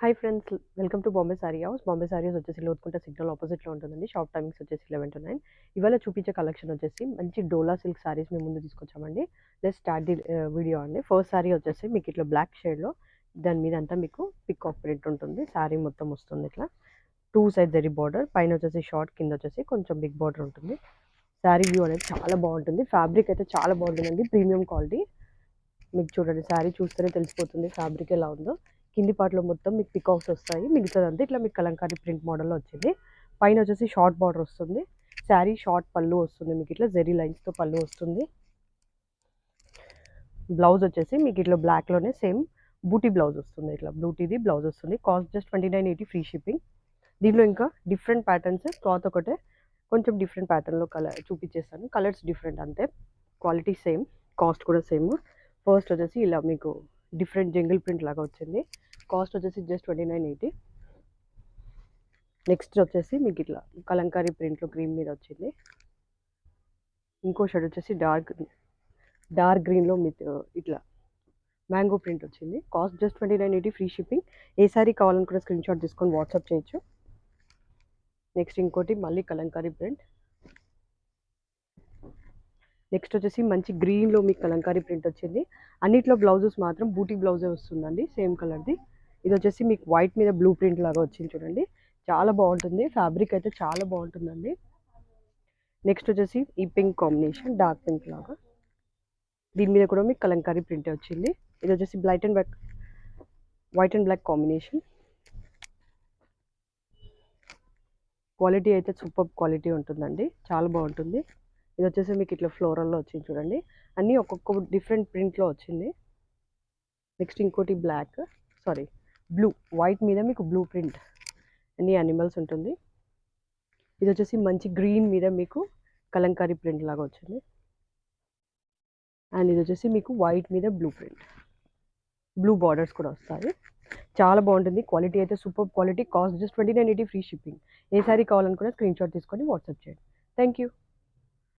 Hi friends, welcome to Bombay sorry house. Bombay sorry house వచ్చేసి Lothukunta signal ఆపోజిట్లో ఉంటుందండి. షాప్ టైమింగ్స్ వచ్చేసి 11 to 9. ఇవాళ చూపించే కలెక్షన్ వచ్చేసి మంచి డోలా సిల్క్ సారీస్ మేము ముందు తీసుకొచ్చామండి. లెట్స్ స్టార్ట్ ది వీడియో అండి. ఫస్ట్ సారీ వచ్చేసి మీకు ఇట్లా బ్లాక్ షేడ్లో దాని మీద అంతా మీకు పికాక్ ప్రింట్ ఉంటుంది. సారీ మొత్తం వస్తుంది ఇట్లా 2 సైడ్ జరీ బార్డర్, పైన వచ్చేసి షార్ట్, కింద వచ్చేసి కొంచెం బిగ్ బార్డర్ ఉంటుంది. శారీ వ్యూ అనేది చాలా బాగుంటుంది. ఫ్యాబ్రిక్ అయితే చాలా బాగుంటుందండి, ప్రీమియం క్వాలిటీ. మీకు చూడండి, శారీ చూస్తేనే తెలిసిపోతుంది ఫ్యాబ్రిక్ ఎలా ఉందో. కింది పార్ట్లో మొత్తం మీకు పికాక్స్ వస్తాయి, మిగతాదంతా ఇట్లా మీకు కలంకారీ ప్రింట్ మోడల్లో వచ్చింది. పైన వచ్చేసి షార్ట్ బార్డర్ వస్తుంది. శారీ షార్ట్ పళ్ళు వస్తుంది, మీకు ఇట్లా జెరీ లైన్స్తో పళ్ళు వస్తుంది. బ్లౌజ్ వచ్చేసి మీకు ఇట్లా బ్లాక్లోనే సేమ్ బూటీ బ్లౌజ్ వస్తుంది. ఇట్లా బూటీది బ్లౌజ్ వస్తుంది. Cost just 2980 free shipping. దీనిలో ఇంకా డిఫరెంట్ ప్యాటర్న్స్, క్లాత్ ఒకటే కొంచెం డిఫరెంట్ ప్యాటర్న్లో కలర్ చూపించేస్తాను. కలర్స్ డిఫరెంట్ అంతే, క్వాలిటీ సేమ్, కాస్ట్ కూడా సేమ్. ఫస్ట్ వచ్చేసి ఇలా మీకు డిఫరెంట్ జంగిల్ ప్రింట్ లాగా వచ్చింది. కాస్ట్ వచ్చేసి జస్ట్ 2980. నెక్స్ట్ వచ్చేసి మీకు ఇట్లా కలంకారీ ప్రింట్లో క్రీమ్ మీద వచ్చింది. ఇంకో షేడ్ వచ్చేసి డార్క్ గ్రీన్లో మీకు ఇట్లా మ్యాంగో ప్రింట్ వచ్చింది. Cost just 2980 free shipping. ఏ సారీ కావాలనుకున్న స్క్రీన్ షాట్ తీసుకొని వాట్సాప్ చేయొచ్చు. నెక్స్ట్ ఇంకోటి మళ్ళీ కలంకారీ ప్రింట్. నెక్స్ట్ వచ్చేసి మంచి గ్రీన్లో మీకు కలంకారీ ప్రింట్ వచ్చింది. అన్నిట్లో బ్లౌజెస్ మాత్రం బూటీ బ్లౌజే వస్తుందండి, సేమ్ కలర్ది. ఇది వచ్చేసి మీకు వైట్ మీద బ్లూ ప్రింట్ లాగా వచ్చింది చూడండి, చాలా బాగుంటుంది. ఫ్యాబ్రిక్ అయితే చాలా బాగుంటుందండి. నెక్స్ట్ వచ్చేసి ఈ పింక్ కాంబినేషన్, డార్క్ పింక్ లాగా, దీని మీద కూడా మీకు కలంకారీ ప్రింట్ వచ్చింది. ఇది వచ్చేసి white and black combination. Quality అయితే సూపర్ క్వాలిటీ ఉంటుందండి, చాలా బాగుంటుంది. ఇది వచ్చేసి మీకు ఇట్లా ఫ్లోరల్లో వచ్చింది చూడండి, అన్నీ ఒక్కొక్క డిఫరెంట్ ప్రింట్లో వచ్చింది. నెక్స్ట్ ఇంకోటి బ్లూ, వైట్ మీద మీకు బ్లూ ప్రింట్, అన్ని యానిమల్స్ ఉంటుంది. ఇది వచ్చేసి మంచి గ్రీన్ మీద మీకు కలంకారీ ప్రింట్ లాగా వచ్చింది. అండ్ ఇది వచ్చేసి మీకు వైట్ మీద బ్లూ ప్రింట్, బ్లూ బార్డర్స్ కూడా వస్తాయి. చాలా బాగుంటుంది. క్వాలిటీ అయితే super quality. Cost just 2980 free shipping. ఏ సారీ కావాలనుకున్నా స్క్రీన్ షాట్ తీసుకొని వాట్సాప్ చేయండి. Thank you.